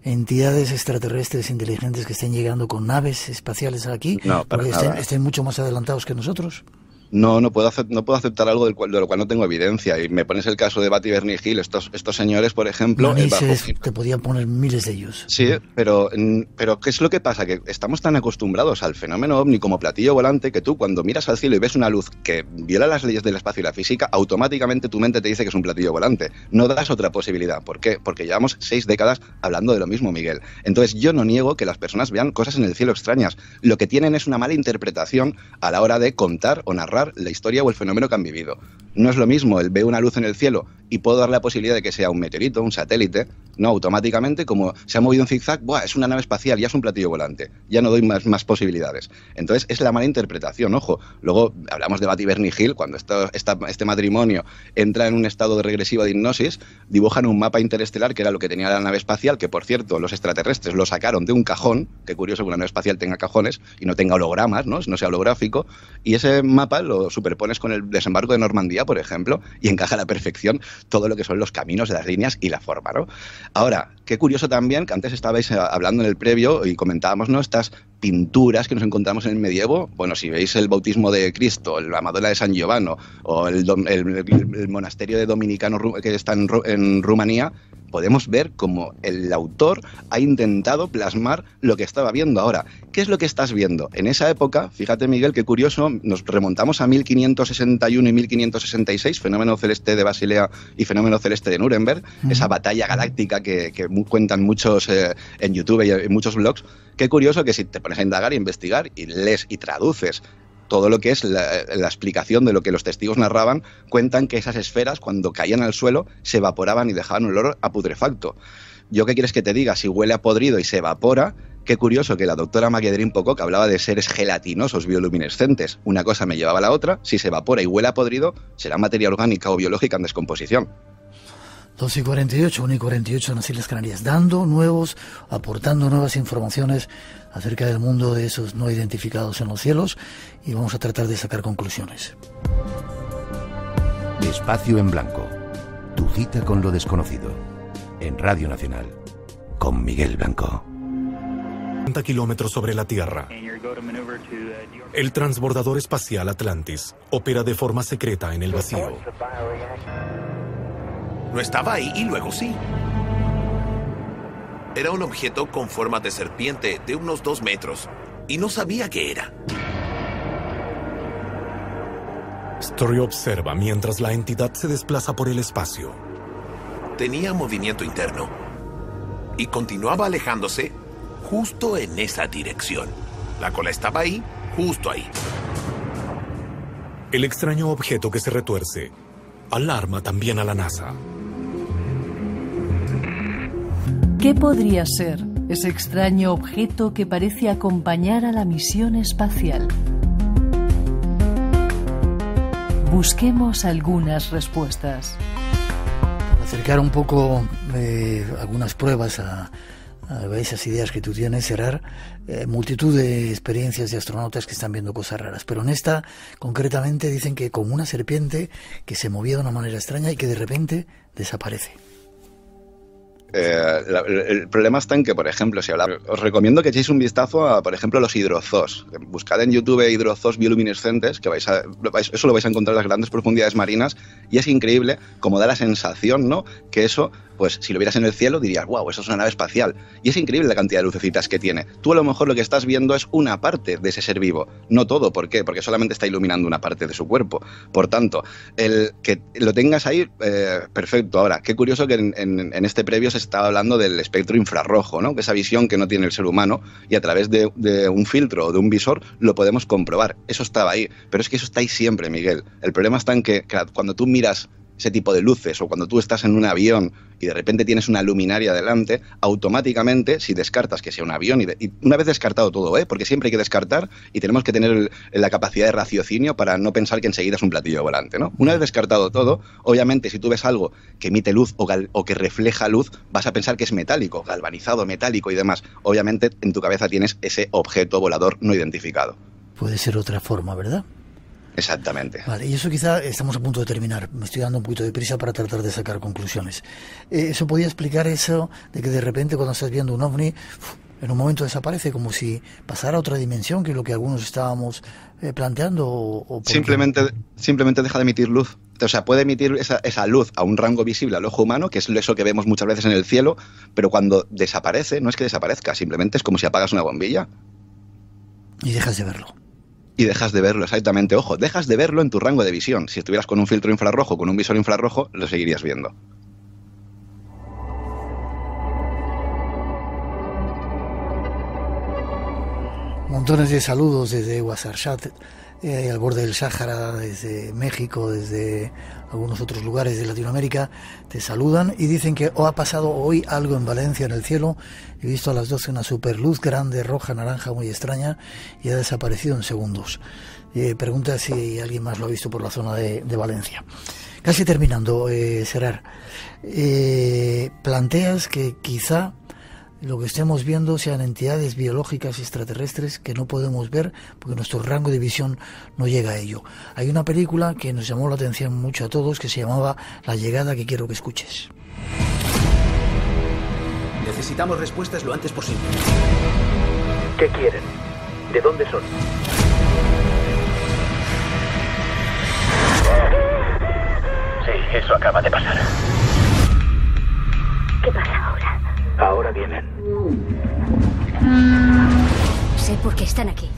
D: entidades extraterrestres inteligentes que estén llegando con naves espaciales aquí?
E: No, para
D: porque
E: nada.
D: estén mucho más adelantados que nosotros.
E: No puedo aceptar algo de lo cual no tengo evidencia. Y me pones el caso de Batty y Bernie Hill, estos señores, por ejemplo.
D: Te podían poner miles de ellos.
E: Sí, pero ¿qué es lo que pasa? Que estamos tan acostumbrados al fenómeno ovni como platillo volante, que tú, cuando miras al cielo y ves una luz que viola las leyes del espacio y la física, automáticamente tu mente te dice que es un platillo volante. No das otra posibilidad. ¿Por qué? Porque llevamos 6 décadas hablando de lo mismo, Miguel. Entonces, yo no niego que las personas vean cosas en el cielo extrañas. Lo que tienen es una mala interpretación a la hora de contar o narrar la historia o el fenómeno que han vivido. No es lo mismo el ver una luz en el cielo y puedo dar la posibilidad de que sea un meteorito, un satélite, no, automáticamente, como se ha movido en zigzag, ¡buah!, es una nave espacial, ya es un platillo volante, ya no doy más posibilidades. Entonces es la mala interpretación, ojo. Luego hablamos de Batty y Bernie Hill, cuando este matrimonio entra en un estado de regresiva de hipnosis, dibujan un mapa interestelar que era lo que tenía la nave espacial, que por cierto los extraterrestres lo sacaron de un cajón, qué curioso que una nave espacial tenga cajones y no tenga hologramas, no sea holográfico, y ese mapa lo superpones con el desembarco de Normandía, por ejemplo, y encaja a la perfección todo lo que son los caminos, las líneas y la forma, ¿no? Ahora, qué curioso también que antes estabais hablando en el previo y comentábamos, ¿no?, estas pinturas que nos encontramos en el medievo. Bueno, si veis el bautismo de Cristo, la Madonna de San Giovanni o el monasterio de dominicano que está en Rumanía, podemos ver cómo el autor ha intentado plasmar lo que estaba viendo ahora. ¿Qué es lo que estás viendo? En esa época, fíjate, Miguel, qué curioso, nos remontamos a 1561 y 1566, fenómeno celeste de Basilea y fenómeno celeste de Nuremberg, esa batalla galáctica que cuentan muchos en YouTube y en muchos blogs. Qué curioso que si te pones a indagar e investigar y lees y traduces todo lo que es la explicación de lo que los testigos narraban, cuentan que esas esferas, cuando caían al suelo, se evaporaban y dejaban un olor a putrefacto. ¿Yo qué quieres que te diga? Si huele a podrido y se evapora, qué curioso que la doctora Magdalena Pocock hablaba de seres gelatinosos bioluminescentes. Una cosa me llevaba a la otra. Si se evapora y huele a podrido, será materia orgánica o biológica en descomposición.
D: 2:48, 1:48 en las Islas Canarias, aportando nuevas informaciones acerca del mundo de esos no identificados en los cielos, y vamos a tratar de sacar conclusiones.
N: Espacio en Blanco, tu cita con lo desconocido, en Radio Nacional, con Miguel Blanco.
O: 30 kilómetros sobre la Tierra. El transbordador espacial Atlantis opera de forma secreta en el vacío.
P: No estaba ahí y luego sí. Era un objeto con forma de serpiente de unos 2 metros y no sabía qué era.
O: Story observa mientras la entidad se desplaza por el espacio.
P: Tenía movimiento interno y continuaba alejándose justo en esa dirección. La cola estaba ahí, justo ahí.
O: El extraño objeto que se retuerce alarma también a la NASA.
C: ¿Qué podría ser ese extraño objeto que parece acompañar a la misión espacial? Busquemos algunas respuestas.
D: Para acercar un poco algunas pruebas esas ideas que tú tienes, Gerard, multitud de experiencias de astronautas que están viendo cosas raras, pero en esta concretamente dicen que como una serpiente que se movía de una manera extraña y que de repente desaparece.
E: El problema está en que, por ejemplo, os recomiendo que echéis un vistazo a, por ejemplo, los hidrozoos. Buscad en YouTube hidrozoos bioluminescentes, que eso lo vais a encontrar en las grandes profundidades marinas, y es increíble como da la sensación, ¿no?, que eso, pues si lo vieras en el cielo dirías, wow, eso es una nave espacial. Y es increíble la cantidad de lucecitas que tiene. Tú a lo mejor lo que estás viendo es una parte de ese ser vivo, no todo. ¿Por qué? Porque solamente está iluminando una parte de su cuerpo. Por tanto, el que lo tengas ahí, perfecto. Ahora, qué curioso que en este previo se estaba hablando del espectro infrarrojo, ¿no?, que esa visión que no tiene el ser humano, y a través de un filtro o de un visor lo podemos comprobar. Eso estaba ahí, pero es que eso está ahí siempre, Miguel. El problema está en que cuando tú miras ese tipo de luces, o cuando tú estás en un avión y de repente tienes una luminaria delante, automáticamente, si descartas que sea un avión, y una vez descartado todo, porque siempre hay que descartar y tenemos que tener la capacidad de raciocinio para no pensar que enseguida es un platillo volante, ¿no? Una vez descartado todo, obviamente si tú ves algo que emite luz o que refleja luz, vas a pensar que es metálico, galvanizado, metálico y demás. Obviamente en tu cabeza tienes ese objeto volador no identificado.
D: Puede ser otra forma, ¿verdad?
E: Exactamente.
D: Vale, y eso quizá estamos a punto de terminar. Me estoy dando un poquito de prisa para tratar de sacar conclusiones. ¿Eso podía explicar eso de que de repente cuando estás viendo un ovni, en un momento desaparece, como si pasara a otra dimensión, que es lo que algunos estábamos planteando? ¿O
E: simplemente deja de emitir luz. O sea, puede emitir esa luz a un rango visible al ojo humano, que es eso que vemos muchas veces en el cielo, pero cuando desaparece, no es que desaparezca, simplemente es como si apagas una bombilla.
D: Y dejas de verlo.
E: Y dejas de verlo, exactamente. Ojo, dejas de verlo en tu rango de visión. Si estuvieras con un filtro infrarrojo, con un visor infrarrojo, lo seguirías viendo.
D: Montones de saludos desde Ouarzazate, al borde del Sáhara, desde México, desde algunos otros lugares de Latinoamérica. Te saludan y dicen que ha pasado hoy algo en Valencia en el cielo. He visto a las 12 una superluz grande, roja, naranja, muy extraña, y ha desaparecido en segundos. Pregunta si alguien más lo ha visto por la zona de Valencia. Casi terminando, Gerard, planteas que quizá lo que estemos viendo sean entidades biológicas extraterrestres que no podemos ver porque nuestro rango de visión no llega a ello. Hay una película que nos llamó la atención mucho a todos que se llamaba La llegada, que quiero que escuches.
Q: Necesitamos respuestas lo antes posible. ¿Qué quieren? ¿De dónde son? Sí, eso acaba de pasar.
R: ¿Qué pasa ahora?
Q: Ahora vienen.
R: Sé por qué están aquí.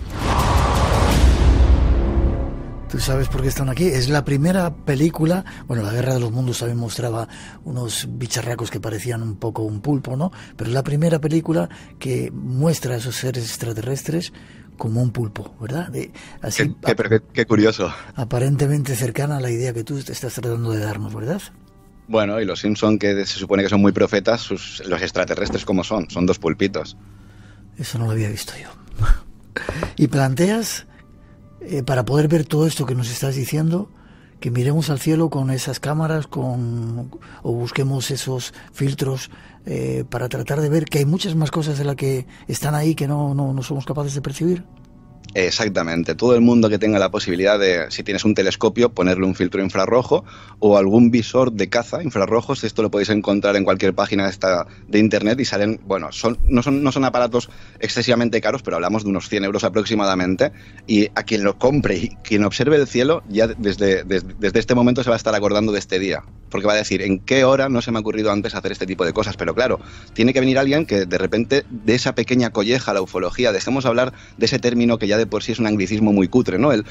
D: ¿Tú sabes por qué están aquí? Es la primera película. Bueno, La Guerra de los Mundos también mostraba unos bicharracos que parecían un poco un pulpo, ¿no? Pero es la primera película que muestra a esos seres extraterrestres como un pulpo, ¿verdad?
E: Qué curioso.
D: Aparentemente cercana a la idea que tú te estás tratando de darnos, ¿verdad?
E: Bueno, y los Simpson, que se supone que son muy profetas, los extraterrestres como son dos pulpitos.
D: Eso no lo había visto yo. Y planteas, para poder ver todo esto que nos estás diciendo, que miremos al cielo con esas cámaras, o busquemos esos filtros para tratar de ver que hay muchas más cosas de las que están ahí que no somos capaces de percibir.
E: Exactamente, todo el mundo que tenga la posibilidad de, si tienes un telescopio, ponerle un filtro infrarrojo o algún visor de caza infrarrojos. Esto lo podéis encontrar en cualquier página de internet y salen, bueno, no son aparatos excesivamente caros, pero hablamos de unos 100 euros aproximadamente, y a quien lo compre y quien observe el cielo ya desde este momento se va a estar acordando de este día, porque va a decir, ¿en qué hora no se me ha ocurrido antes hacer este tipo de cosas? Pero claro, tiene que venir alguien que de repente de esa pequeña colleja, la ufología, dejemos hablar de ese término que ya de por sí es un anglicismo muy cutre, ¿no? El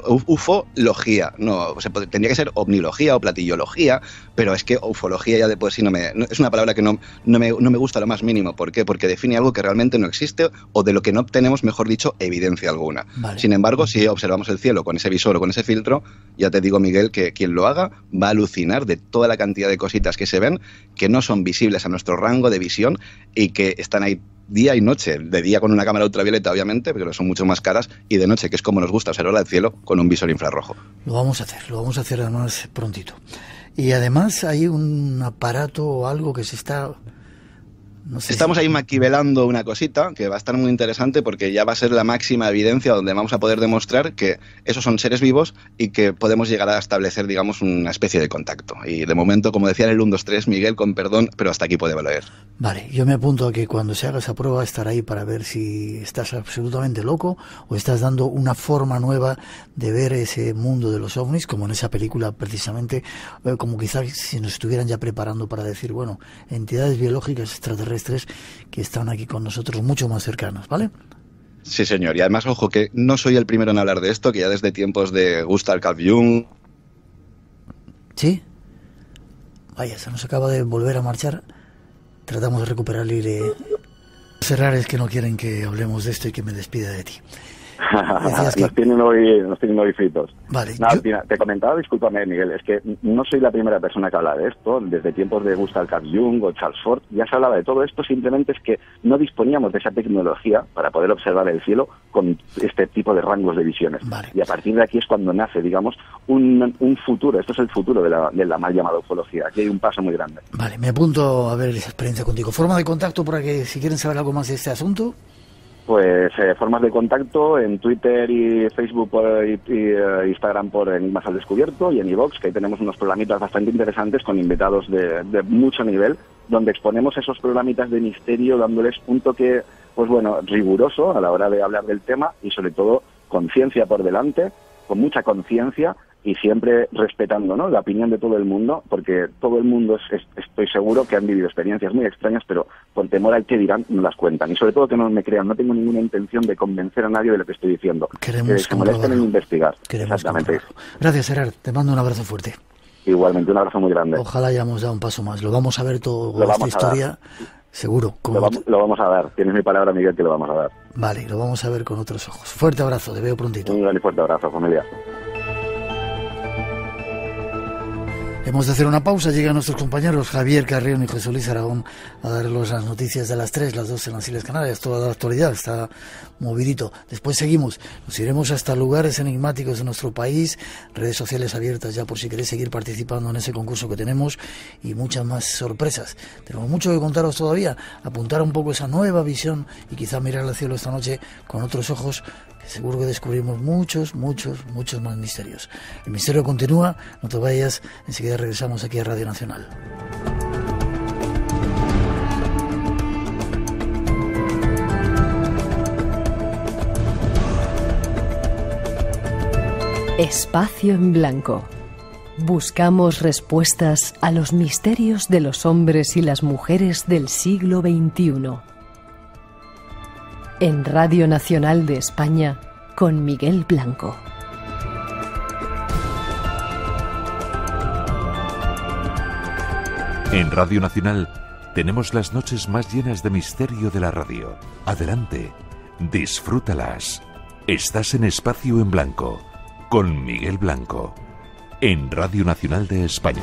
E: ufología, no, o sea, tendría que ser ovnilogía o platillología, pero es que ufología ya de por sí es una palabra que no me gusta lo más mínimo. ¿Por qué? Porque define algo que realmente no existe o de lo que no obtenemos, mejor dicho, evidencia alguna. Vale. Sin embargo, si observamos el cielo con ese visor o con ese filtro, ya te digo, Miguel, que quien lo haga va a alucinar de toda la cantidad de cositas que se ven, que no son visibles a nuestro rango de visión y que están ahí día y noche, de día con una cámara ultravioleta obviamente, pero son mucho más caras, y de noche, que es como nos gusta observar el cielo, con un visor infrarrojo.
D: Lo vamos a hacer además prontito. Y además hay un aparato o algo que se está,
E: Estamos ahí maquivelando una cosita que va a estar muy interesante porque ya va a ser la máxima evidencia donde vamos a poder demostrar que esos son seres vivos y que podemos llegar a establecer, digamos, una especie de contacto. Y de momento, como decía en el 1, 2, 3, Miguel, con perdón, pero hasta aquí puede valer.
D: Vale, yo me apunto a que cuando se haga esa prueba estar ahí para ver si estás absolutamente loco o estás dando una forma nueva de ver ese mundo de los ovnis, como en esa película precisamente, como quizás si nos estuvieran ya preparando para decir, bueno, entidades biológicas extraterrestres que están aquí con nosotros mucho más cercanas, ¿vale?
E: Sí, señor. Y además, ojo, que no soy el primero en hablar de esto, que ya desde tiempos de Gustav Carl Jung...
D: ¿Sí? Vaya, se nos acaba de volver a marchar. Tratamos de recuperar el hilo. Cerrar es que no quieren que hablemos de esto y que me despida de ti.
H: Nos tienen hoy fritos.
D: Vale,
H: te comentaba, discúlpame, Miguel, es que no soy la primera persona que habla de esto. Desde tiempos de Gustav Carl Jung o Charles Fort ya se hablaba de todo esto, simplemente es que no disponíamos de esa tecnología para poder observar el cielo con este tipo de rangos de visiones.
D: Vale.
H: Y a partir de aquí es cuando nace, digamos, un futuro. Esto es el futuro de la mal llamada ufología. Aquí hay un paso muy grande.
D: Vale, me apunto a ver esa experiencia contigo. ¿Forma de contacto para que, si quieren saber algo más de este asunto?
H: Pues formas de contacto en Twitter y Facebook y Instagram por Enigmas al Descubierto, y en iVoox, que ahí tenemos unos programitas bastante interesantes con invitados de mucho nivel, donde exponemos esos programitas de misterio dándoles un toque, pues bueno, riguroso a la hora de hablar del tema y sobre todo conciencia por delante, con mucha conciencia y siempre respetando, ¿no?, la opinión de todo el mundo, porque todo el mundo estoy seguro que han vivido experiencias muy extrañas, pero por temor al que dirán no las cuentan. Y sobre todo que no me crean, no tengo ninguna intención de convencer a nadie de lo que estoy diciendo.
D: Queremos
H: que se molesten en investigar.
D: Exactamente. Gracias, Gerard. Te mando un abrazo fuerte.
H: Igualmente, un abrazo muy grande.
D: Ojalá hayamos dado un paso más. Lo vamos a ver toda esta historia, seguro.
H: Lo vamos a dar. Tienes mi palabra, Miguel, que lo vamos a dar.
D: Vale, lo vamos a ver con otros ojos. Fuerte abrazo, te veo prontito.
H: Un gran y fuerte abrazo, familia.
D: Hemos de hacer una pausa, llegan nuestros compañeros Javier Carrión y José Luis Aragón a darles las noticias de las 3, las 2 en las Islas Canarias, toda la actualidad, está movidito. Después seguimos, nos iremos hasta lugares enigmáticos de nuestro país, redes sociales abiertas ya por si queréis seguir participando en ese concurso que tenemos y muchas más sorpresas. Tenemos mucho que contaros todavía, apuntar un poco esa nueva visión y quizá mirar al cielo esta noche con otros ojos, que seguro que descubrimos muchos más misterios. El misterio continúa, no te vayas, enseguida regresamos aquí a Radio Nacional.
C: Espacio en Blanco. Buscamos respuestas a los misterios de los hombres y las mujeres del siglo XXI. En Radio Nacional de España, con Miguel Blanco.
A: En Radio Nacional tenemos las noches más llenas de misterio de la radio. Adelante, disfrútalas. Estás en Espacio en Blanco, con Miguel Blanco, en Radio Nacional de España.